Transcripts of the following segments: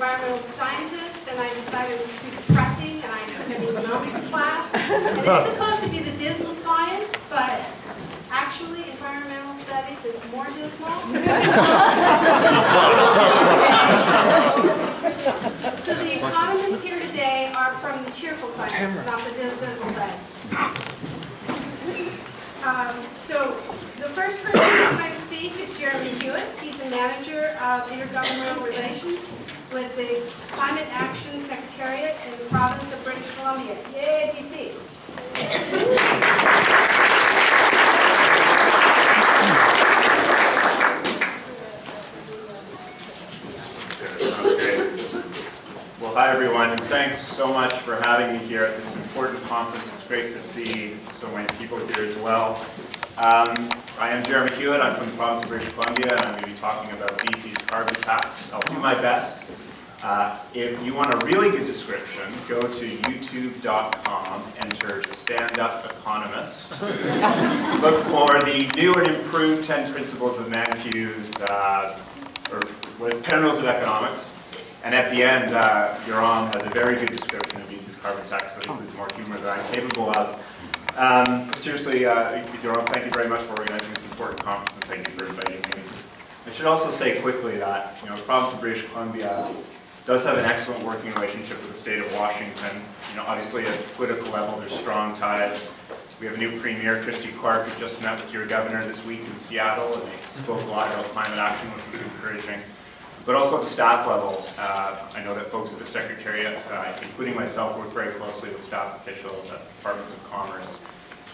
environmental scientist, and I decided it was too depressing, and I took an economics class. And it's supposed to be the dismal science, but actually environmental studies is more dismal. So the economists here today are from the cheerful science, not the dismal science. So the first person who's going to speak is Jeremy Hewitt. He's a manager of intergovernmental relations with the Climate Action Secretariat in the province of British Columbia. Yay, BC! Well, hi everyone, and thanks so much for having me here at this important conference. It's great to see so many people here as well. I am Jeremy Hewitt. I'm from the province of British Columbia, and I'm going to be talking about BC's carbon tax. I'll do my best. If you want a really good description, go to youtube.com, enter Stand Up Economist. Look for the new and improved 10 principles of Mankiw's, or what is 10 rules of economics. And at the end, Yoram has a very good description of BC's carbon tax that includes more humor than I'm capable of. But seriously, Yoram, thank you very much for organizing this important conference, and thank you for inviting me. I should also say quickly that the province of British Columbia does have an excellent working relationship with the state of Washington. Obviously at the political level, there's strong ties. We have a new premier, Christy Clark, who just met with your governor this week in Seattle, and they spoke a lot about climate action, which was encouraging. But also at the staff level, I know that folks at the Secretariat, including myself, work very closely with staff officials at departments of commerce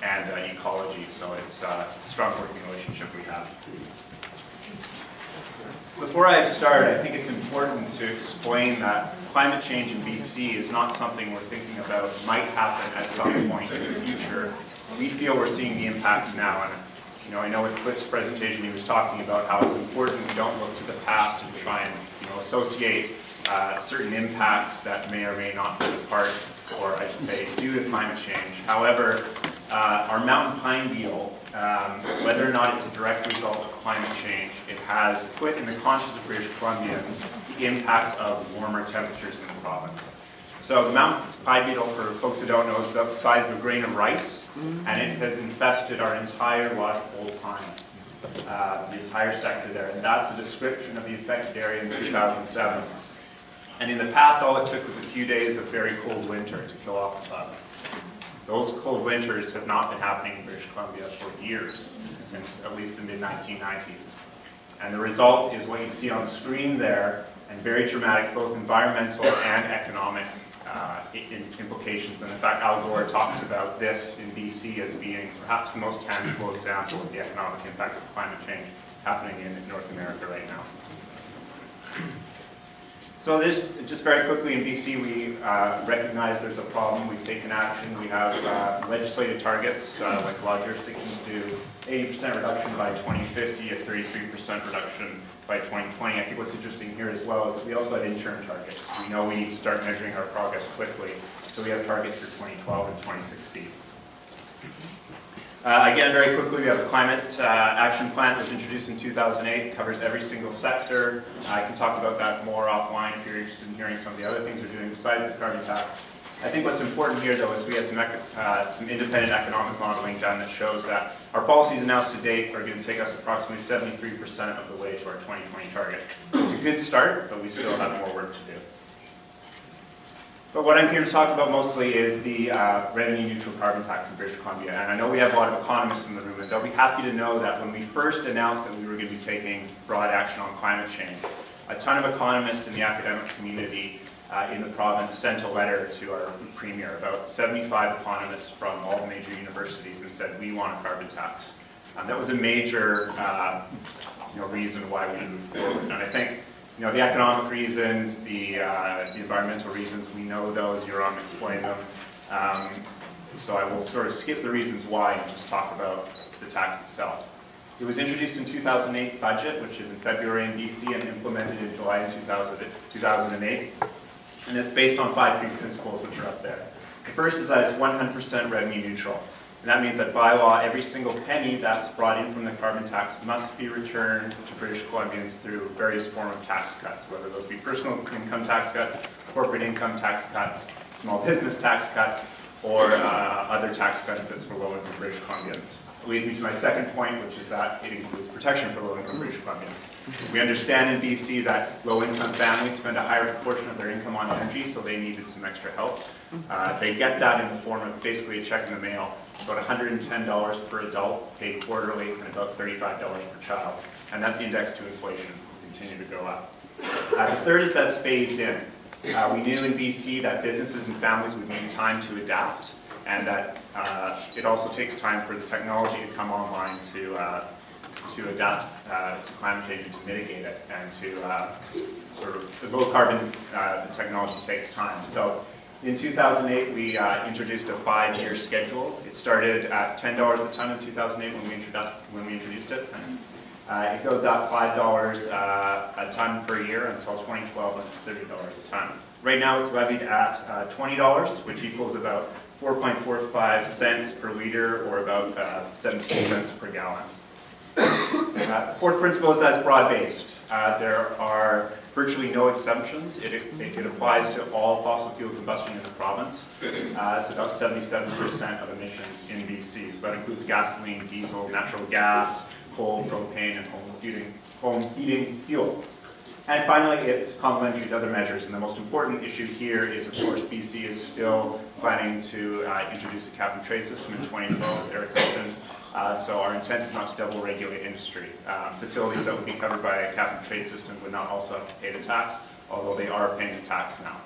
and ecology, so it's a strong working relationship we have. Before I start, I think it's important to explain that climate change in BC is not something we're thinking about might happen at some point in the future. We feel we're seeing the impacts now. And I know with Cliff's presentation he was talking about how it's important we don't look to the past and try and associate certain impacts that may or may not be a part, or I should say, due to climate change. However, our mountain pine beetle, whether or not it's a direct result of climate change, it has put in the conscious of British Columbians the impacts of warmer temperatures in the province. So the mountain pine beetle, for folks who don't know, is about the size of a grain of rice, and it has infested our entire lodgepole pine, the entire sector there. And that's a description of the affected area in 2007. And in the past, all it took was a few days of very cold winter to kill off the bug. Those cold winters have not been happening in British Columbia for years, since at least the mid-1990s. And the result is what you see on the screen there, and very dramatic, both environmental and economic implications. And in fact, Al Gore talks about this in BC as being perhaps the most tangible example of the economic impacts of climate change happening in North America right now. So this, just very quickly, in BC we recognize there's a problem. We've taken action. We have legislative targets, like a lot of jurisdictions do, 80% reduction by 2050, a 33% reduction by 2020. I think what's interesting here as well is that we also have interim targets. We know we need to start measuring our progress quickly, so we have targets for 2012 and 2016. Again, very quickly, we have a climate action plan that was introduced in 2008. It covers every single sector. I can talk about that more offline if you're interested in hearing some of the other things we're doing besides the carbon tax. I think what's important here, though, is we had some independent economic modeling done that shows that our policies announced to date are going to take us approximately 73% of the way to our 2020 target. It's a good start, but we still have more work to do. But what I'm here to talk about mostly is the revenue-neutral carbon tax in British Columbia. And I know we have a lot of economists in the room, and they'll be happy to know that when we first announced that we were going to be taking broad action on climate change, a ton of economists in the academic community in the province sent a letter to our premier, about 75 economists from all the major universities, and said, we want a carbon tax. That was a major reason why we moved forward. And I think the economic reasons, the environmental reasons, we know those. Yoram explained them. So I will sort of skip the reasons why and just talk about the tax itself. It was introduced in 2008 budget, which is in February in BC, and implemented in July in 2008. And it's based on 5 key principles, which are up there. The first is that it's 100% revenue neutral. And that means that by law, every single penny that's brought in from the carbon tax must be returned to British Columbians through various forms of tax cuts, whether those be personal income tax cuts, corporate income tax cuts, small business tax cuts, or other tax benefits for low-income British Columbians. It leads me to my second point, which is that it includes protection for low-income British Columbians. We understand in BC that low-income families spend a higher proportion of their income on energy, so they needed some extra help. They get that in the form of basically a check in the mail. It's about $110 per adult, paid quarterly, and about $35 per child. And that's indexed to inflation. Will continue to go up. The third is that it's phased in. We knew in BC that businesses and families would need time to adapt, and that it also takes time for the technology to come online to adapt to climate change and to mitigate it, and to the low carbon technology takes time. So in 2008, we introduced a 5-year schedule. It started at $10 a ton in 2008 when we introduced it. It goes up $5 a ton per year until 2012, when it's $30 a ton. Right now, it's levied at $20, which equals about 4.45 cents per liter, or about 17 cents per gallon. The fourth principle is that it's broad-based. There are virtually no exemptions. It applies to all fossil fuel combustion in the province. It's about 77% of emissions in BC. So that includes gasoline, diesel, natural gas, coal, propane, and home heating fuel. And finally, it's complementary to other measures. And the most important issue here is, of course, BC is still planning to introduce a cap-and-trade system in 2012, as Eric mentioned. So our intent is not to double regulate industry. Facilities that would be covered by a cap-and-trade system would not also have to pay the tax, although they are paying the tax now.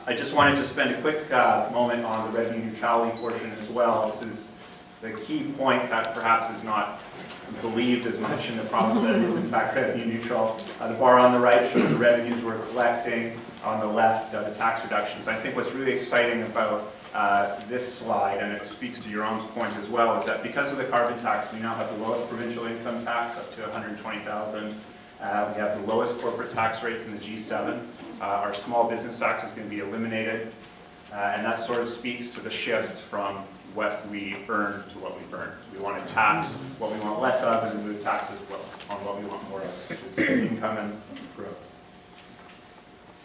I just wanted to spend a quick moment on the revenue neutrality portion as well. This is the key point that perhaps is not believed as much in the province that it is in fact revenue neutral. The bar on the right shows the revenues we're collecting. On the left, the tax reductions. I think what's really exciting about this slide, and it speaks to Jerome's point as well, is that because of the carbon tax, we now have the lowest provincial income tax, up to $120,000. We have the lowest corporate tax rates in the G7. Our small business tax is going to be eliminated, and that sort of speaks to the shift from what we earn to what we burn. We want to tax what we want less of and remove taxes on what we want more of, which is income and growth.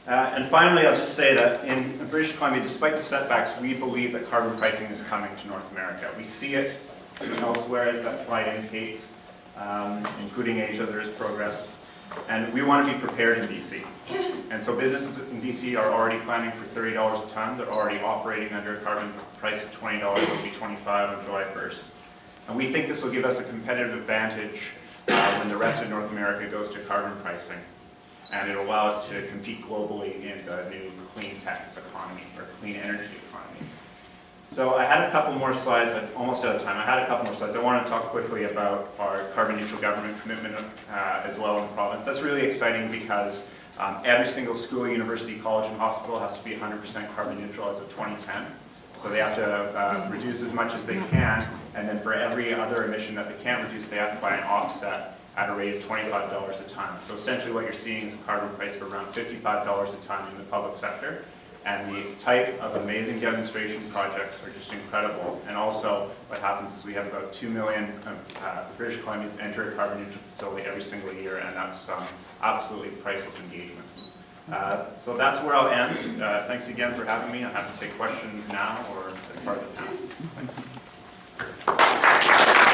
And finally, I'll just say that in British Columbia, despite the setbacks, we believe that carbon pricing is coming to North America. We see it elsewhere, as that slide indicates, including Asia. There is progress. And we want to be prepared in BC. And so businesses in BC are already planning for $30 a ton. They're already operating under a carbon price of $20. It'll be $25 on July 1st. And we think this will give us a competitive advantage when the rest of North America goes to carbon pricing. And it'll allow us to compete globally in the new clean tech economy, or clean energy economy. So I had a couple more slides. I'm almost out of time. I had a couple more slides. I want to talk quickly about our carbon neutral government commitment as well in the province. That's really exciting because every single school, university, college, and hospital has to be 100% carbon neutral as of 2010. So they have to reduce as much as they can, and then for every other emission that they can't reduce, they have to buy an offset at a rate of $25 a ton. So essentially what you're seeing is a carbon price for around $55 a ton in the public sector. And the type of amazing demonstration projects are just incredible. And also what happens is we have about 2 million British Columbians enter a carbon neutral facility every single year, and that's absolutely priceless engagement. So that's where I'll end. Thanks again for having me. I'm happy to take questions now or as part of the panel. Thanks.